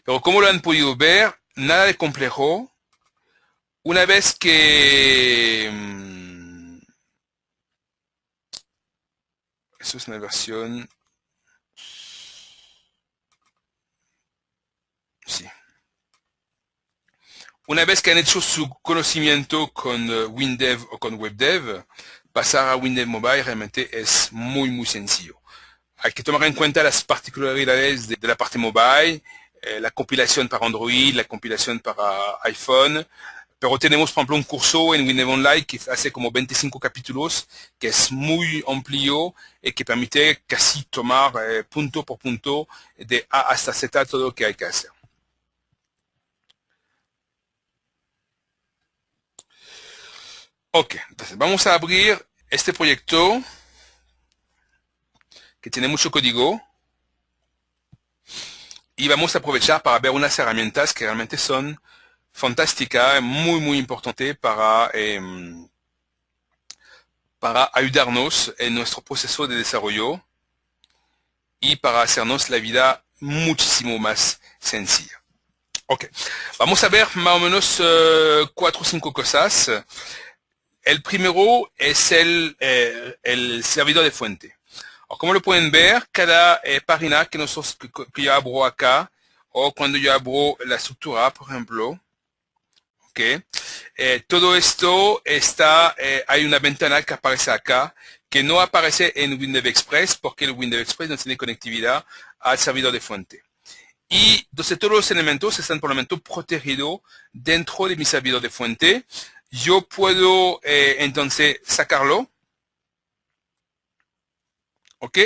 Pero como lo han podido ver, nada de complejo. Una vez que... eso es una versión... Sí. Una vez que han hecho su conocimiento con WinDev o con WebDev, pasar a WinDev Mobile realmente es muy sencillo. Hay que tomar en cuenta las particularidades de la parte mobile, la compilación para Android, la compilación para iPhone, pero tenemos, por ejemplo, un curso en WinDev Online que hace como 25 capítulos, que es muy amplio y que permite casi tomar punto por punto de A hasta Z todo lo que hay que hacer. Ok, entonces vamos a abrir este proyecto que tiene mucho código y vamos a aprovechar para ver unas herramientas que realmente son fantásticas, muy importantes para ayudarnos en nuestro proceso de desarrollo y para hacernos la vida muchísimo más sencilla. Ok, vamos a ver más o menos 4 o 5 cosas. El primero es el servidor de fuente. Como lo pueden ver, cada página que yo abro acá, o cuando yo abro la estructura, por ejemplo, okay, todo esto está, hay una ventana que aparece acá, que no aparece en WinDev Express, porque el WinDev Express no tiene conectividad al servidor de fuente. Y entonces todos los elementos están por el momento protegidos dentro de mi servidor de fuente. Yo puedo entonces sacarlo. ¿Ok?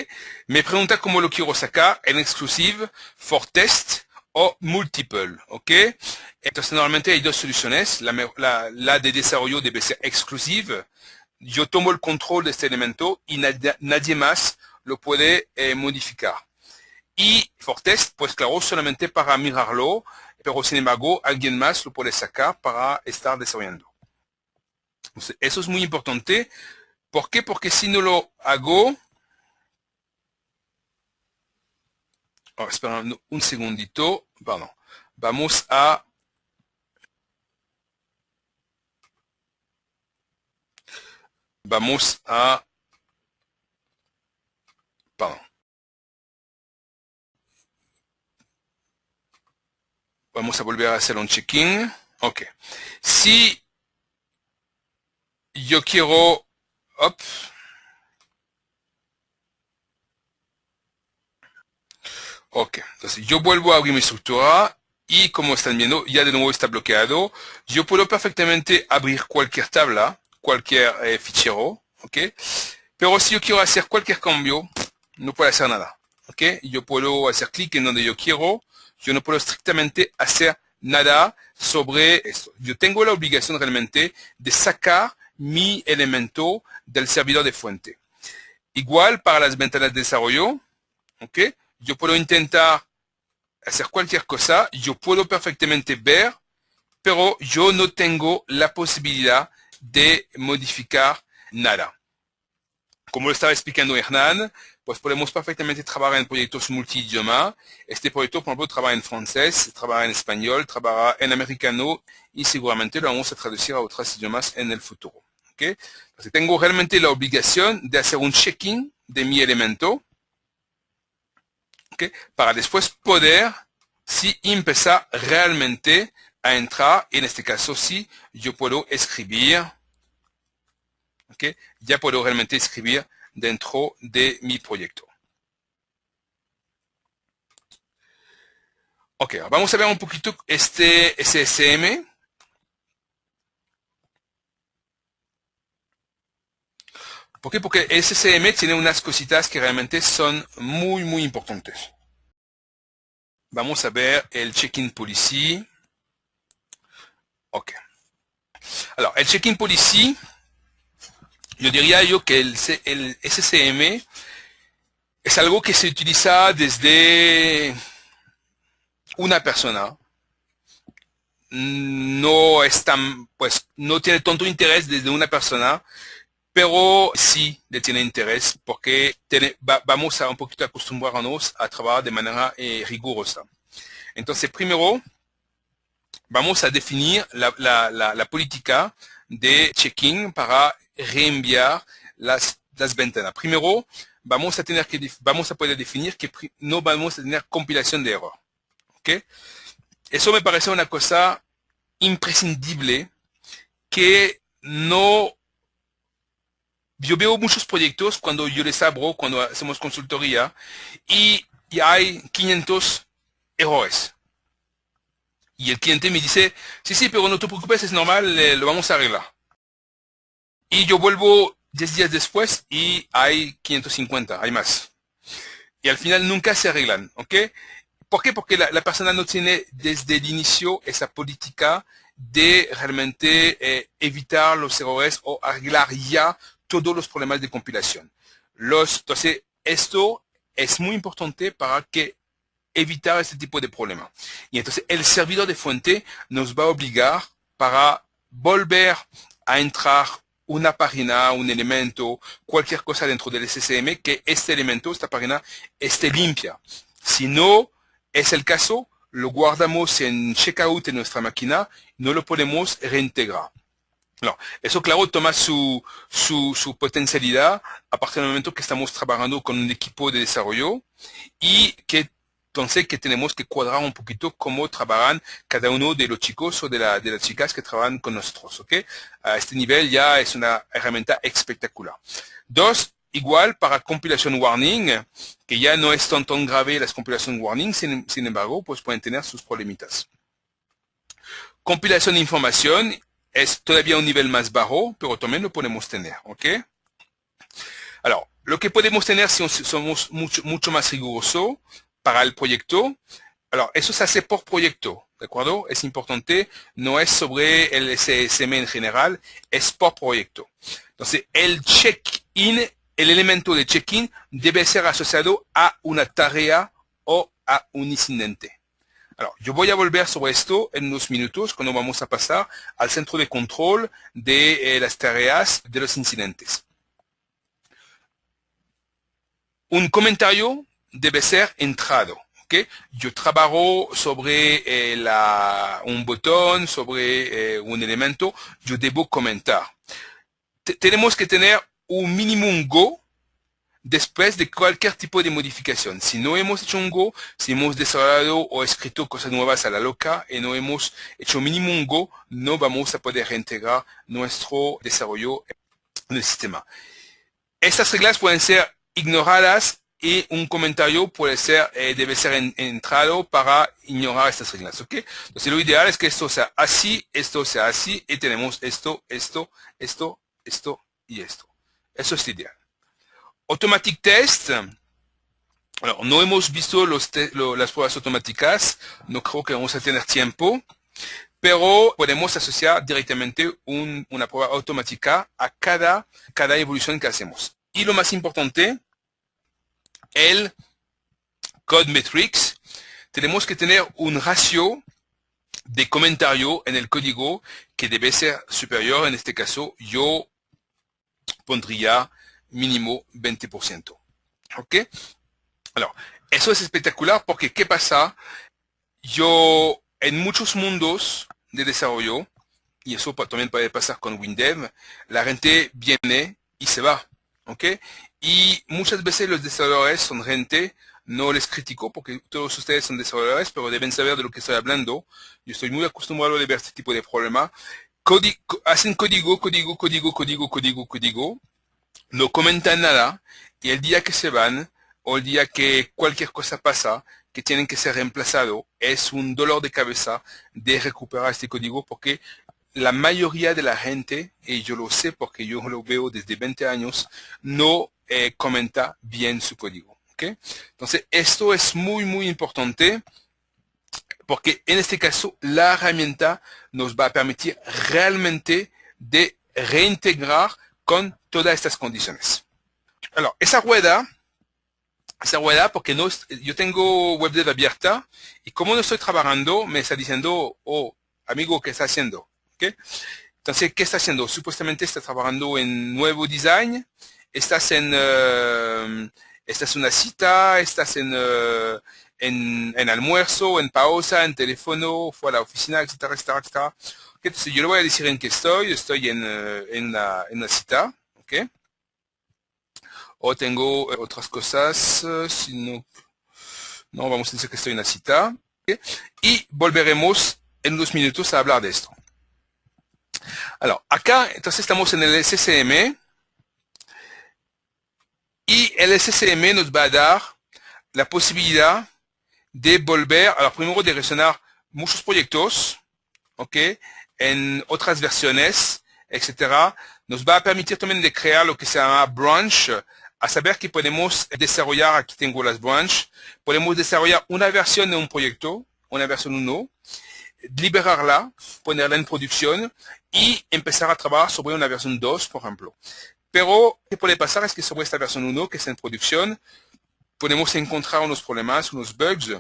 Me pregunta cómo lo quiero sacar en exclusive, for test o multiple. ¿Ok? Entonces normalmente hay dos soluciones. La de desarrollo debe ser exclusive. Yo tomo el control de este elemento y nadie más lo puede modificar. Y for test, pues claro, solamente para mirarlo, pero sin embargo alguien más lo puede sacar para estar desarrollando. Entonces, eso es muy importante. ¿Por qué? Porque si no lo hago... Oh, espera un segundito, perdón. Vamos a... Perdón. Vamos a volver a hacer un check-in. Ok. Si yo quiero... Hop. Ok. Entonces yo vuelvo a abrir mi estructura y como están viendo, ya de nuevo está bloqueado. Yo puedo perfectamente abrir cualquier tabla, cualquier fichero. Ok. Pero si yo quiero hacer cualquier cambio, no puedo hacer nada. ¿Ok? Yo puedo hacer clic en donde yo quiero. Yo no puedo estrictamente hacer nada sobre esto. Yo tengo la obligación realmente de sacar mi elemento del servidor de fuente. Igual para las ventanas de desarrollo. ¿Ok? Yo puedo intentar hacer cualquier cosa. Yo puedo perfectamente ver, pero yo no tengo la posibilidad de modificar nada. Como lo estaba explicando Hernán, pues podemos perfectamente trabajar en proyectos multidioma. Este proyecto, por ejemplo, trabaja en francés, trabaja en español, trabaja en americano y seguramente lo vamos a traducir a otros idiomas en el futuro. ¿Okay? Entonces, tengo realmente la obligación de hacer un checking de mi elemento, ¿okay? Para después poder, sí, empezar realmente a entrar. En este caso, sí, yo puedo escribir, ¿okay? Ya puedo realmente escribir dentro de mi proyecto. Ok, vamos a ver un poquito este SSM. ¿Por qué? Porque el SSM tiene unas cositas que realmente son muy importantes. Vamos a ver el check-in policy. Ok. Alors, el check-in policy, yo diría yo que el SSM es algo que se utiliza desde una persona. No es tan, pues, no tiene tanto interés desde una persona, pero sí le tiene interés porque vamos a un poquito acostumbrarnos a trabajar de manera rigurosa. Entonces, primero, vamos a definir la política de check-in para reenviar las ventanas. Primero, vamos a poder definir que no vamos a tener compilación de error. ¿Okay? Eso me parece una cosa imprescindible que no... Yo veo muchos proyectos cuando yo les abro, cuando hacemos consultoría, y hay 500 errores. Y el cliente me dice, sí, pero no te preocupes, es normal, lo vamos a arreglar. Y yo vuelvo 10 días después y hay 550, hay más. Y al final nunca se arreglan, ¿ok? ¿Por qué? Porque la persona no tiene desde el inicio esa política de realmente evitar los errores o arreglar ya todos los problemas de compilación. Entonces, esto es muy importante para que evitar este tipo de problema. Y entonces, el servidor de fuente nos va a obligar para volver a entrar una página, un elemento, cualquier cosa dentro del SSM, que este elemento, esta página, esté limpia. Si no es el caso, lo guardamos en checkout en nuestra máquina, no lo podemos reintegrar. No, eso claro toma su potencialidad a partir del momento que estamos trabajando con un equipo de desarrollo y que entonces que tenemos que cuadrar un poquito cómo trabajan cada uno de los chicos o de las chicas que trabajan con nosotros, ¿ok? A este nivel ya es una herramienta espectacular. Dos, igual para compilación warning, que ya no es tan grave las compilación warning, sin embargo, pues pueden tener sus problemitas. Compilación de información es todavía un nivel más bajo, pero también lo podemos tener, ¿ok? Alors, lo que podemos tener si somos mucho más rigurosos para el proyecto, alors, eso se hace por proyecto, ¿de acuerdo? Es importante, no es sobre el SSM en general, es por proyecto. Entonces, el check-in, el elemento de check-in debe ser asociado a una tarea o a un incidente. Alors, yo voy a volver sobre esto en unos minutos cuando vamos a pasar al centro de control de las tareas de los incidentes. Un comentario debe ser entrado. ¿Okay? Yo trabajo sobre un botón, sobre un elemento, yo debo comentar. Tenemos que tener un minimum go después de cualquier tipo de modificación. Si no hemos hecho un go, si hemos desarrollado o escrito cosas nuevas a la loca y no hemos hecho mínimo un go, no vamos a poder reintegrar nuestro desarrollo en el sistema. Estas reglas pueden ser ignoradas y un comentario puede ser, debe ser entrado para ignorar estas reglas, ¿ok? Entonces lo ideal es que esto sea así y tenemos esto y esto. Eso es ideal. Automatic Test. Alors, no hemos visto las pruebas automáticas, no creo que vamos a tener tiempo, pero podemos asociar directamente una prueba automática a cada evolución que hacemos. Y lo más importante, el Code Metrics, tenemos que tener un ratio de comentario en el código que debe ser superior. En este caso, yo pondría mínimo 20%. ¿Ok? Alors, eso es espectacular porque ¿qué pasa? Yo, en muchos mundos de desarrollo, y eso también puede pasar con WinDev, la gente viene y se va. ¿Ok? Y muchas veces los desarrolladores son gente, no les critico porque todos ustedes son desarrolladores, pero deben saber de lo que estoy hablando. Yo estoy muy acostumbrado a ver este tipo de problema. Hacen código, no comentan nada y el día que se van o el día que cualquier cosa pasa que tienen que ser reemplazado, es un dolor de cabeza de recuperar este código porque la mayoría de la gente, y yo lo sé porque yo lo veo desde 20 años, no comenta bien su código. ¿Okay? Entonces, esto es muy importante porque en este caso la herramienta nos va a permitir realmente de reintegrar con todas estas condiciones. Alors, esa rueda, porque no, yo tengo WebDev abierta y como no estoy trabajando, me está diciendo, oh, amigo, ¿qué está haciendo? ¿Okay? Entonces, ¿qué está haciendo? Supuestamente está trabajando en nuevo design, estás en una cita, estás en en almuerzo, en pausa, en teléfono, fue a la oficina, etcétera, etcétera, etcétera. Okay, entonces yo le voy a decir en qué estoy en la cita, ¿ok? O tengo otras cosas, si no, vamos a decir que estoy en la cita, ¿okay? Y volveremos en unos minutos a hablar de esto. Alors, acá, entonces estamos en el SCM, y el SCM nos va a dar la posibilidad de volver, primero de resonar muchos proyectos, ¿ok? En otras versiones, etcétera. Nos va a permitir también de crear lo que se llama branch, a saber que podemos desarrollar, aquí tengo las branch, podemos desarrollar una versión de un proyecto, una versión 1, liberarla, ponerla en producción y empezar a trabajar sobre una versión 2, por ejemplo. Pero, ¿qué puede pasar? Es que sobre esta versión 1, que está en producción, podemos encontrar unos problemas, unos bugs,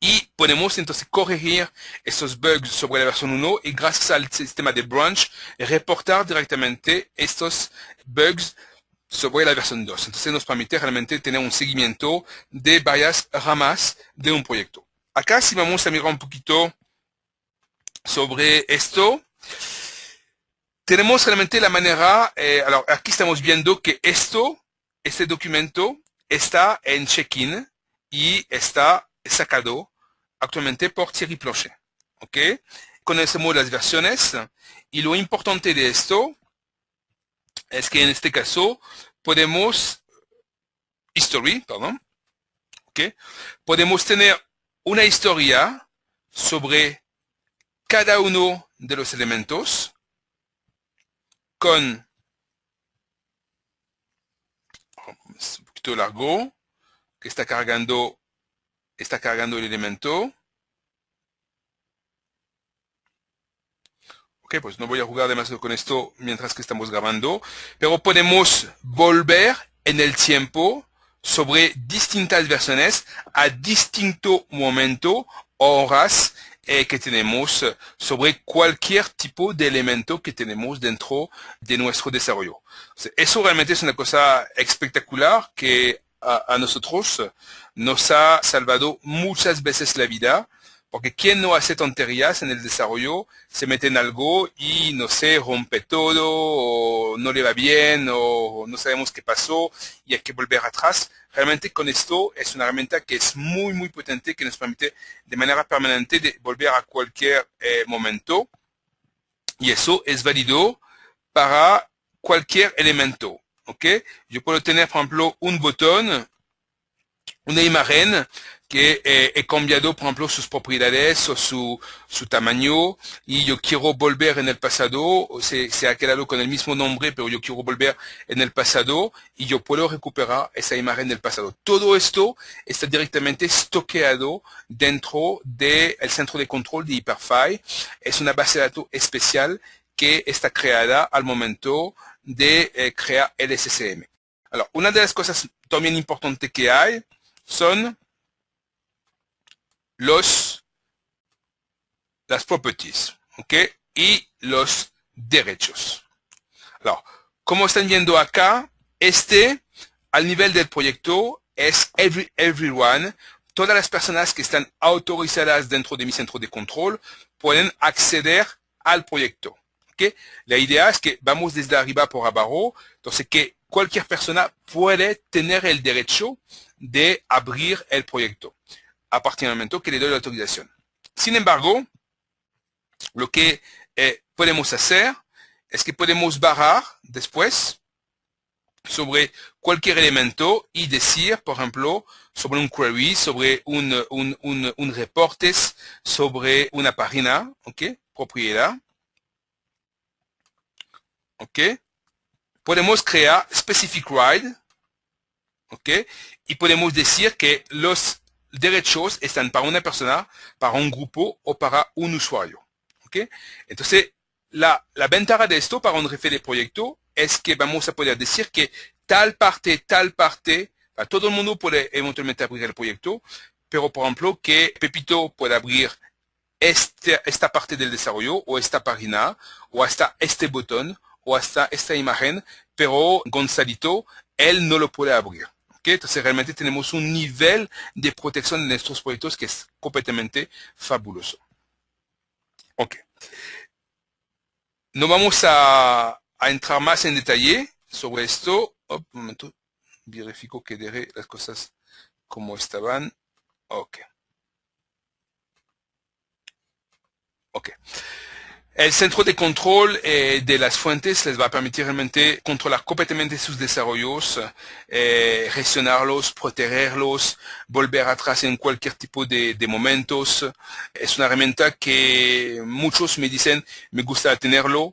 y podemos entonces corregir esos bugs sobre la versión 1 y gracias al sistema de branch, reportar directamente estos bugs sobre la versión 2. Entonces nos permite realmente tener un seguimiento de varias ramas de un proyecto. Acá si vamos a mirar un poquito sobre esto, tenemos realmente la manera, aquí estamos viendo que este documento está en check-in y está sacado actualmente por Thierry Planchet. ¿Ok? Conocemos las versiones y lo importante de esto es que en este caso podemos, ¿ok? Podemos tener una historia sobre cada uno de los elementos con, es un poquito largo, que está cargando el elemento. Ok, pues no voy a jugar demasiado con esto mientras que estamos grabando, pero podemos volver en el tiempo sobre distintas versiones a distinto momento, horas que tenemos sobre cualquier tipo de elemento que tenemos dentro de nuestro desarrollo. Eso realmente es una cosa espectacular que a nosotros nos ha salvado muchas veces la vida, porque quien no hace tonterías en el desarrollo se mete en algo y no sé, rompe todo, o no le va bien, o no sabemos qué pasó y hay que volver atrás. Realmente con esto es una herramienta que es muy, muy potente, que nos permite de manera permanente de volver a cualquier momento. Y eso es válido para cualquier elemento. ¿Ok? Yo puedo tener, por ejemplo, un botón, una imagen que he cambiado, por ejemplo, sus propiedades o su tamaño y yo quiero volver en el pasado, se ha quedado con el mismo nombre, pero yo quiero volver en el pasado y yo puedo recuperar esa imagen del pasado. Todo esto está directamente estoqueado dentro del centro de control de Hyperfy. Es una base de datos especial que está creada al momento de crear el SCM. Alors, una de las cosas también importantes que hay son las properties, ¿ok? Y los derechos. Alors, como están viendo acá, al nivel del proyecto, es everyone. Todas las personas que están autorizadas dentro de mi centro de control pueden acceder al proyecto, ¿ok? La idea es que vamos desde arriba por abajo, entonces que cualquier persona puede tener el derecho de abrir el proyecto a partir del momento que le doy la autorización. Sin embargo, lo que podemos hacer es que podemos barrar después sobre cualquier elemento y decir, por ejemplo, sobre un query, sobre un reportes, sobre una página, ¿ok? Propiedad, ¿ok? Podemos crear specific right, ¿ok? Y podemos decir que los derechos están para una persona, para un grupo o para un usuario. ¿Okay? Entonces, la ventaja de esto para un jefe de proyecto es que vamos a poder decir que tal parte, todo el mundo puede eventualmente abrir el proyecto, pero por ejemplo que Pepito pueda abrir esta parte del desarrollo o esta página o hasta este botón o hasta esta imagen, pero Gonzalito, él no lo puede abrir. ¿Ok? Entonces realmente tenemos un nivel de protección de nuestros proyectos que es completamente fabuloso. Ok. No vamos a entrar más en detalle sobre esto. Un momento, verifico que deje las cosas como estaban. Ok. Ok. El centro de control de las fuentes les va a permitir realmente controlar completamente sus desarrollos, gestionarlos, protegerlos, volver atrás en cualquier tipo de momentos. Es una herramienta que muchos me dicen, me gusta tenerlo.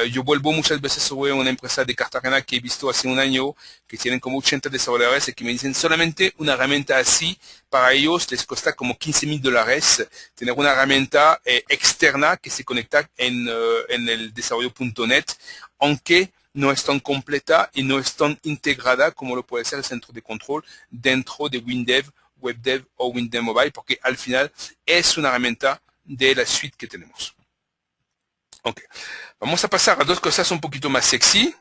Yo vuelvo muchas veces sobre una empresa de Cartagena que he visto hace un año, que tienen como 80 desarrolladores y que me dicen solamente una herramienta así, para ellos les cuesta como $15,000 tener una herramienta externa que se conecta en el desarrollo.net, aunque no es tan completa y no es tan integrada como lo puede ser el centro de control dentro de WinDev, WebDev o WinDev Mobile, porque al final es una herramienta de la suite que tenemos. Ok, vamos a pasar a dos cosas un poquito más sexy,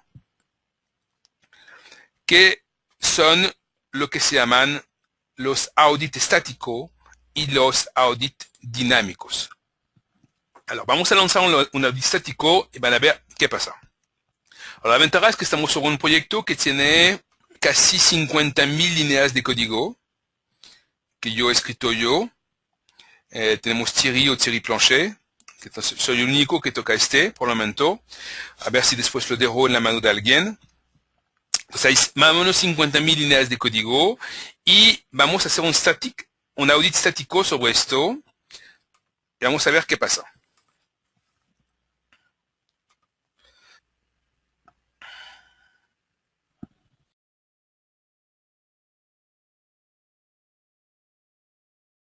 que son lo que se llaman los audits estáticos y los audits dinámicos. Alors, vamos a lanzar un audit estático y van a ver qué pasa. Alors, la ventaja es que estamos sobre un proyecto que tiene casi 50,000 líneas de código que yo he escrito yo. Tenemos Thierry o Thierry Planchet, que soy el único que toca por el momento. A ver si después lo dejo en la mano de alguien. Entonces hay más o menos 50,000 líneas de código y vamos a hacer un audit estático sobre esto y vamos a ver qué pasa.